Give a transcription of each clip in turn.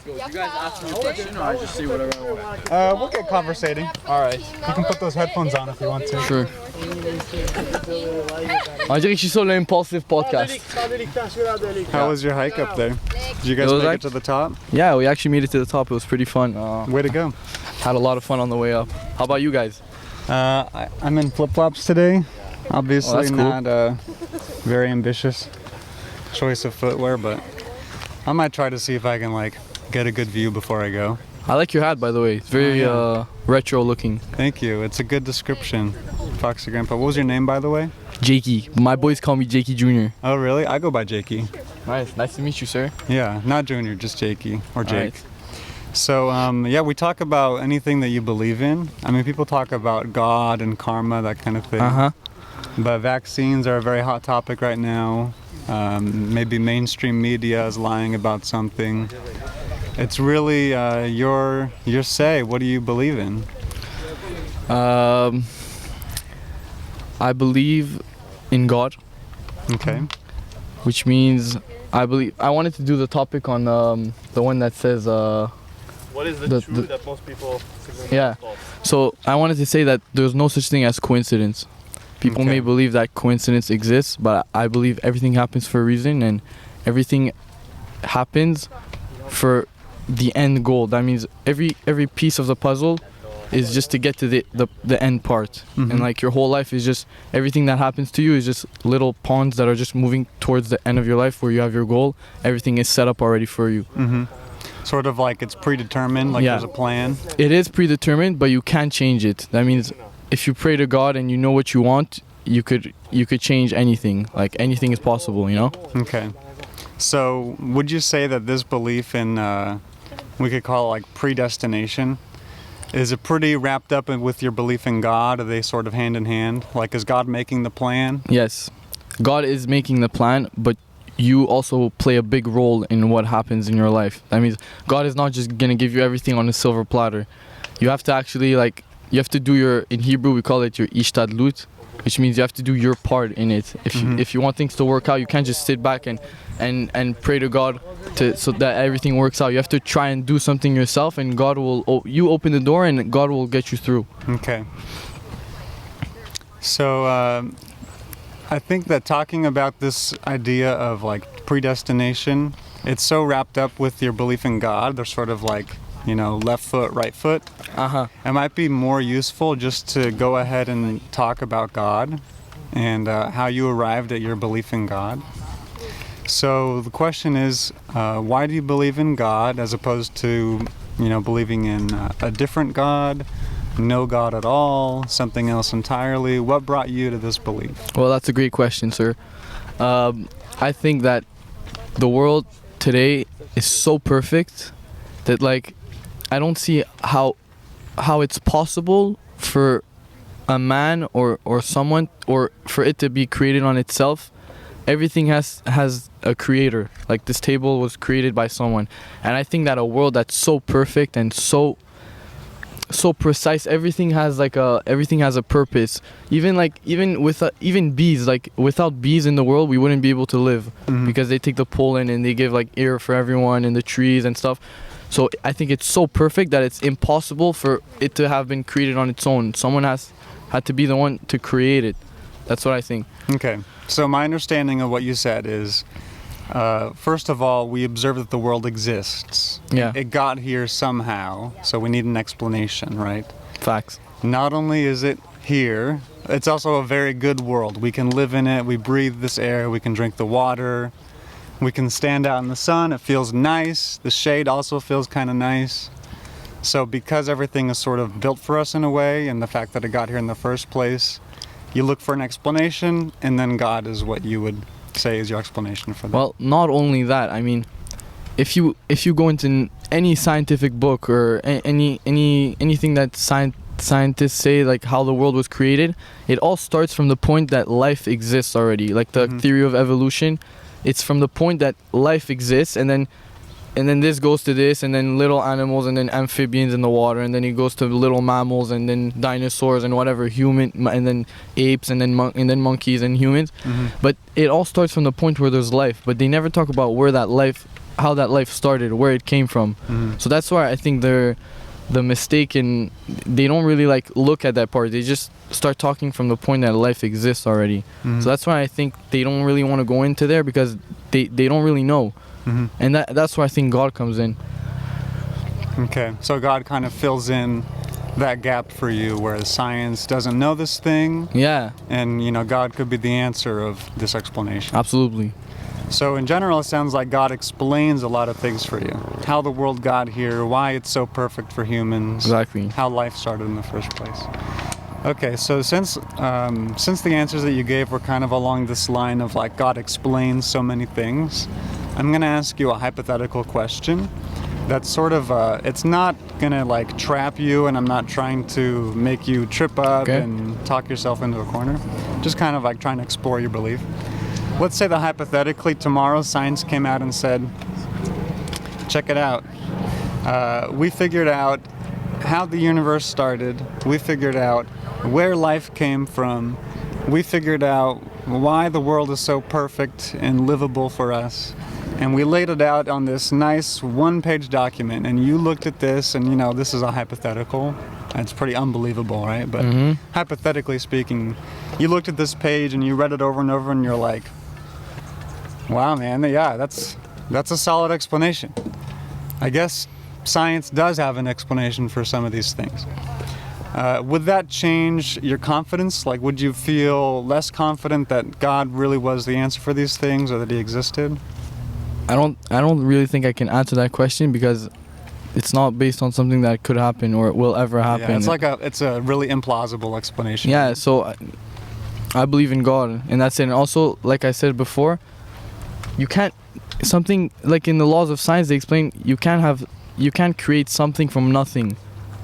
go. You guys ask me a question or I just say whatever I want? We'll get conversating. Alright. You can put those headphones on if you want to. Sure. On dirait que je suis sur l'Impulsive podcast. How was your hike up there? Did you guys It was make like- it to the top? Yeah, we actually made it to the top. It was pretty fun. Way to go. Had a lot of fun on the way up. How about you guys? I'm in flip-flops today. Obviously that's cool. not very ambitious choice of footwear, but I might try to see if I can like get a good view before I go. I like your hat, by the way. It's very retro looking. Thank you. It's a good description. Foxy Grandpa. What was your name, by the way? Jakey. My boys call me Jakey Jr. Oh, really? I go by Jakey. Nice to meet you, sir. Yeah, not Junior, just Jakey or Jake. Alright. So, yeah, we talk about anything that you believe in. I mean, people talk about God and karma, that kind of thing. But vaccines are a very hot topic right now. Maybe mainstream media is lying about something. It's really your say. What do you believe in? I believe in God, Okay. which means I wanted to do the topic on the one that says What is the truth that most people think yeah. is false? So I wanted to say that there's no such thing as coincidence. People Okay. may believe that coincidence exists, but I believe everything happens for a reason, and everything happens for the end goal. That means every piece of the puzzle is just to get to the end part. And like your whole life is just, everything that happens to you is just little pawns that are just moving towards the end of your life where you have your goal. Everything is set up already for you. Sort of like it's predetermined, like Yeah. there's a plan. It is predetermined, but you can't change it. That means if you pray to God and you know what you want, you could change anything. Like anything is possible, you know? Okay. So, would you say that this belief in, we could call it like predestination, is it pretty wrapped up with your belief in God? Are they sort of hand in hand? Like, is God making the plan? Yes. God is making the plan, but you also play a big role in what happens in your life. That means God is not just going to give you everything on a silver platter. You have to actually you have to do in Hebrew we call it your ishtadlut, which means you have to do your part in it. If you want things to work out, you can't just sit back and pray to God so that everything works out. You have to try and do something yourself, and God will you open the door and God will get you through. Okay. So, I think that talking about this idea of like predestination, it's so wrapped up with your belief in God. They're sort of like, left foot, right foot. It might be more useful just to go ahead and talk about God and how you arrived at your belief in God. So the question is, why do you believe in God as opposed to, believing in a different God, no God at all, something else entirely? What brought you to this belief? Well, that's a great question, sir. I think that the world today is so perfect that I don't see how it's possible for a man or someone or for it to be created on itself. Everything has a creator. Like this table was created by someone, and I think that a world that's so perfect and so precise, everything has a purpose. Even bees, without bees in the world we wouldn't be able to live, because they take the pollen and they give air for everyone and the trees and stuff. So I think it's so perfect that it's impossible for it to have been created on its own. Someone had to be the one to create it. That's what I think. Okay. So my understanding of what you said is, first of all, we observe that the world exists. Yeah. It got here somehow, so we need an explanation, right? Facts. Not only is it here, it's also a very good world. We can live in it, we breathe this air, we can drink the water, we can stand out in the sun, it feels nice. The shade also feels kind of nice. So because everything is sort of built for us in a way, and the fact that it got here in the first place, you look for an explanation, and then God is what you would say is your explanation for that. Well, not only that. I mean, if you go into any scientific book or anything that scientists say, how the world was created, it all starts from the point that life exists already. Like the theory of evolution, it's from the point that life exists, and then this goes to this, and then little animals, and then amphibians in the water, and then it goes to little mammals, and then dinosaurs, and whatever, human, and then apes, and then monkeys and humans. But it all starts from the point where there's life, but they never talk about where that life how that life started, where it came from. So that's why I think they're the mistake, and they don't really like look at that part. They just start talking from the point that life exists already. So that's why I think they don't really want to go into there, because they don't really know. And that's where I think God comes in. Okay, so God kind of fills in that gap for you where science doesn't know this thing. Yeah, And, God could be the answer of this explanation. absolutely. So in general, it sounds like God explains a lot of things for you. How the world got here, why it's so perfect for humans. Exactly. How life started in the first place. Okay, so since the answers that you gave were kind of along this line of like God explains so many things, I'm going to ask you a hypothetical question. That's sort of, it's not gonna like trap you, and I'm not trying to make you trip up and talk yourself into a corner. Just kind of like trying to explore your belief. Let's say that hypothetically tomorrow science came out and said, check it out. We figured out how the universe started. We figured out where life came from. We figured out why the world is so perfect and livable for us. And we laid it out on this nice one-page document, and you looked at this, and this is a hypothetical. It's pretty unbelievable, right? But hypothetically speaking, you looked at this page and you read it over and over, and you're like, wow, man, yeah, that's a solid explanation. I guess science does have an explanation for some of these things. Would that change your confidence? Like, would you feel less confident that God really was the answer for these things, or that he existed? I don't really think I can answer that question, because it's not based on something that could happen or will ever happen. Yeah, it's a really implausible explanation. Yeah, so I believe in God, and that's it. And also, like I said before, you can't, something like in the laws of science, they explain you can't create something from nothing.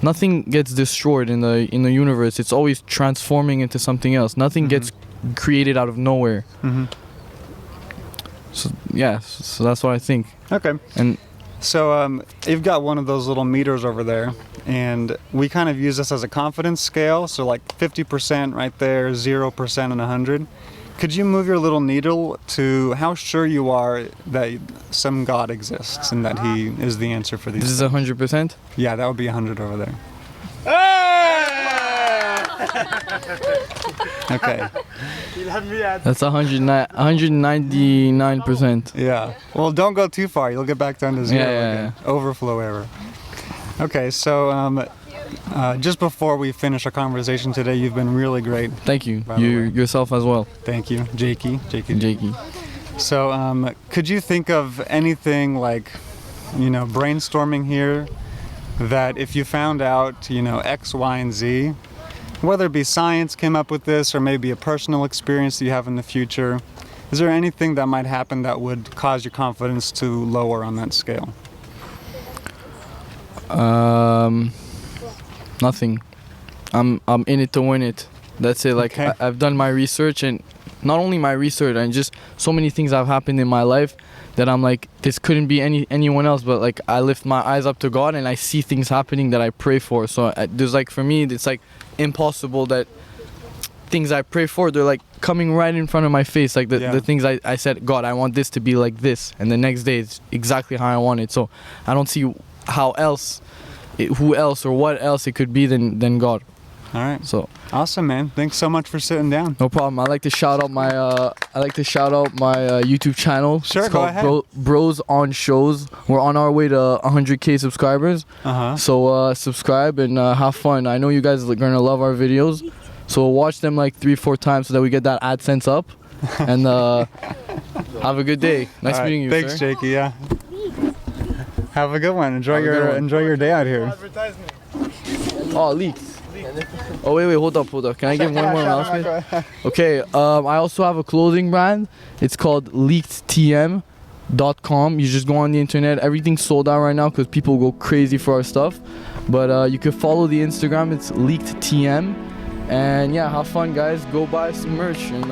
Nothing gets destroyed in the universe. It's always transforming into something else. Nothing gets created out of nowhere. So yeah, so that's what I think. Okay. And so you've got one of those little meters over there, and we kind of use this as a confidence scale. So like 50% right there, 0% and 100. Could you move your little needle to how sure you are that some God exists and that he is the answer for these this things? is 100%? Yeah, that would be 100 over there. Okay. That's 199%. Yeah. Well, don't go too far. You'll get back down to zero again. Yeah. Overflow error. Okay, so just before we finish our conversation today, you've been really great. Thank you. By the You way. yourself as well. Thank you, Jakey. Jakey. So, could you think of anything like, brainstorming here, that if you found out, X, Y, and Z, whether it be science came up with this or maybe a personal experience that you have in the future, is there anything that might happen that would cause your confidence to lower on that scale? Nothing. I'm in it to win it. That's it. Like Okay. I've done my research, and not only my research, and just so many things have happened in my life that I'm like, this couldn't be anyone else. But like I lift my eyes up to God, and I see things happening that I pray for. So there's like, for me, it's like impossible that things I pray for, they're like coming right in front of my face. Like the things I said, God, I want this to be like this, and the next day it's exactly how I want it. So I don't see who else or what else it could be than God. All right. So Awesome, man. Thanks so much for sitting down. no problem. I like to shout out my YouTube channel. Sure, It's go called ahead. Bros on Shows. We're on our way to 100K subscribers. Uh-huh. So subscribe and have fun. I know you guys are gonna love our videos. So watch them like 3-4 times so that we get that AdSense up. And have a good day. Nice All right. meeting you, Thanks, sir. Jakey. Yeah. Have a good one. Enjoy Have a good one. your day out here. Advertisement. Oh, leaks. Oh wait, hold up. Can I give one more announcement? Okay, I also have a clothing brand. It's called leakedtm.com. You just go on the internet. Everything's sold out right now because people go crazy for our stuff. But you can follow the Instagram. It's leakedtm. And yeah, have fun, guys. Go buy some merch and